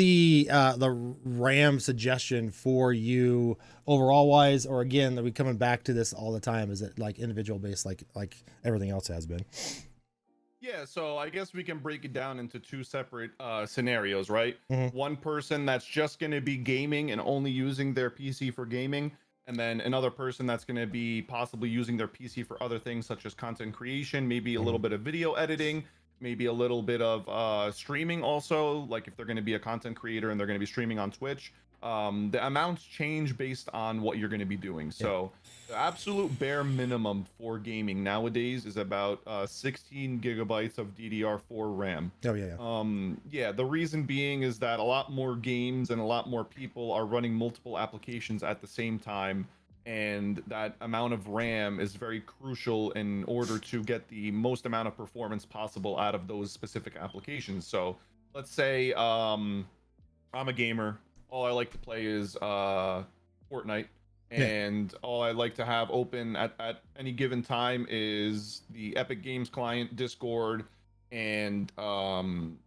the RAM suggestion for you overall wise, or again, are we coming back to this all the time? Is it like individual based, like everything else has been? Yeah, so I guess we can break it down into two separate scenarios, right? Mhm. One person that's just going to be gaming and only using their PC for gaming, and then another person that's going to be possibly using their PC for other things such as content creation, maybe a little bit of video editing, maybe a little bit of streaming also, like if they're going to be a content creator and they're going to be streaming on Twitch. The amounts change based on what you're going to be doing. So the absolute bare minimum for gaming nowadays is about 16 gigabytes of DDR4 RAM. Oh yeah. Yeah, the reason being is that a lot more games and a lot more people are running multiple applications at the same time, and that amount of RAM is very crucial in order to get the most amount of performance possible out of those specific applications. So let's say I'm a gamer, all I like to play is Fortnite, and all I like to have open at any given time is the Epic Games client, Discord, and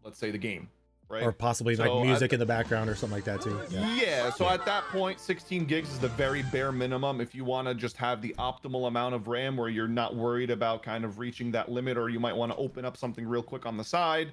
let's say the game, right? Or possibly So like music in the background or something like that too. Yeah, so at that point, 16 gigs is the very bare minimum if you want to just have the optimal amount of RAM where you're not worried about kind of reaching that limit, or you might want to open up something real quick on the side.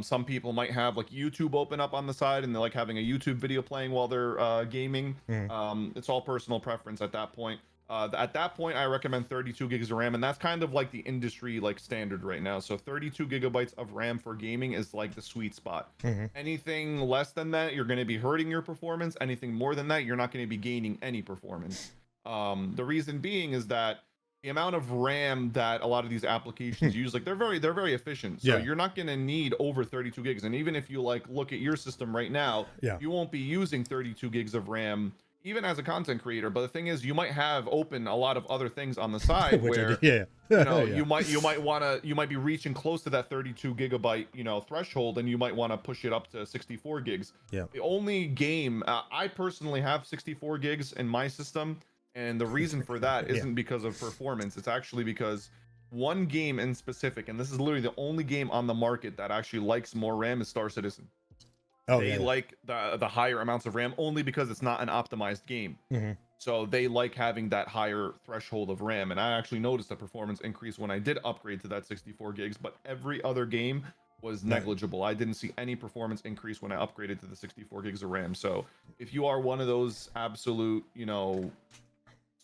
Some people might have like YouTube open up on the side and they're like having a YouTube video playing while they're gaming. It's all personal preference at that point. At that point, I recommend 32 gigs of RAM, and that's kind of like the industry like standard right now. So 32 gigabytes of RAM for gaming is like the sweet spot. Anything less than that, you're going to be hurting your performance. Anything more than that, you're not going to be gaining any performance. The reason being is that the amount of RAM that a lot of these applications use, like they're very efficient. So you're not going to need over 32 gigs. And even if you like look at your system right now, you won't be using 32 gigs of RAM even as a content creator. But the thing is, you might have open a lot of other things on the side where you know you might be reaching close to that 32 gigabyte threshold, and you might want to push it up to 64 gigs. The only game I personally have 64 gigs in my system. And the reason for that isn't because of performance. It's actually because one game in specific, and this is literally the only game on the market that actually likes more RAM, is Star Citizen. They like the higher amounts of RAM only because it's not an optimized game. So they like having that higher threshold of RAM. And I actually noticed a performance increase when I did upgrade to that 64 gigs, but every other game was negligible. I didn't see any performance increase when I upgraded to the 64 gigs of RAM. So if you are one of those absolute,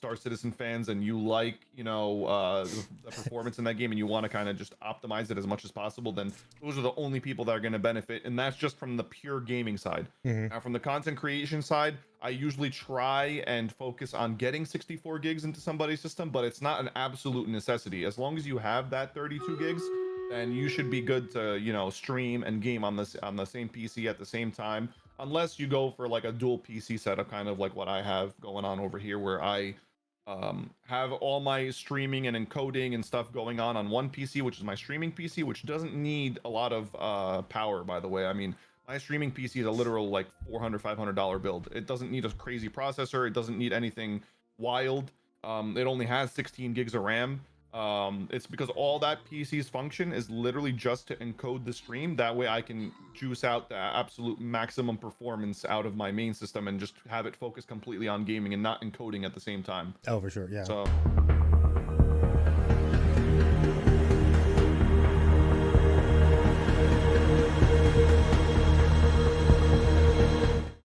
Star Citizen fans and you like the performance in that game and you want to kind of just optimize it as much as possible, then those are the only people that are going to benefit. And that's just from the pure gaming side. Now from the content creation side, I usually try and focus on getting 64 gigs into somebody's system, but it's not an absolute necessity. As long as you have that 32 gigs, then you should be good to stream and game on the same PC at the same time, unless you go for like a dual PC setup, kind of like what I have going on over here, where I have all my streaming and encoding and stuff going on one PC, which is my streaming PC, which doesn't need a lot of power, by the way. I mean, my streaming PC is a literal like $400-$500 build. It doesn't need a crazy processor. It doesn't need anything wild. It only has 16 gigs of RAM. It's because all that PC's function is literally just to encode the stream. That way I can juice out the absolute maximum performance out of my main system and just have it focus completely on gaming and not encoding at the same time. Oh, for sure. Yeah. So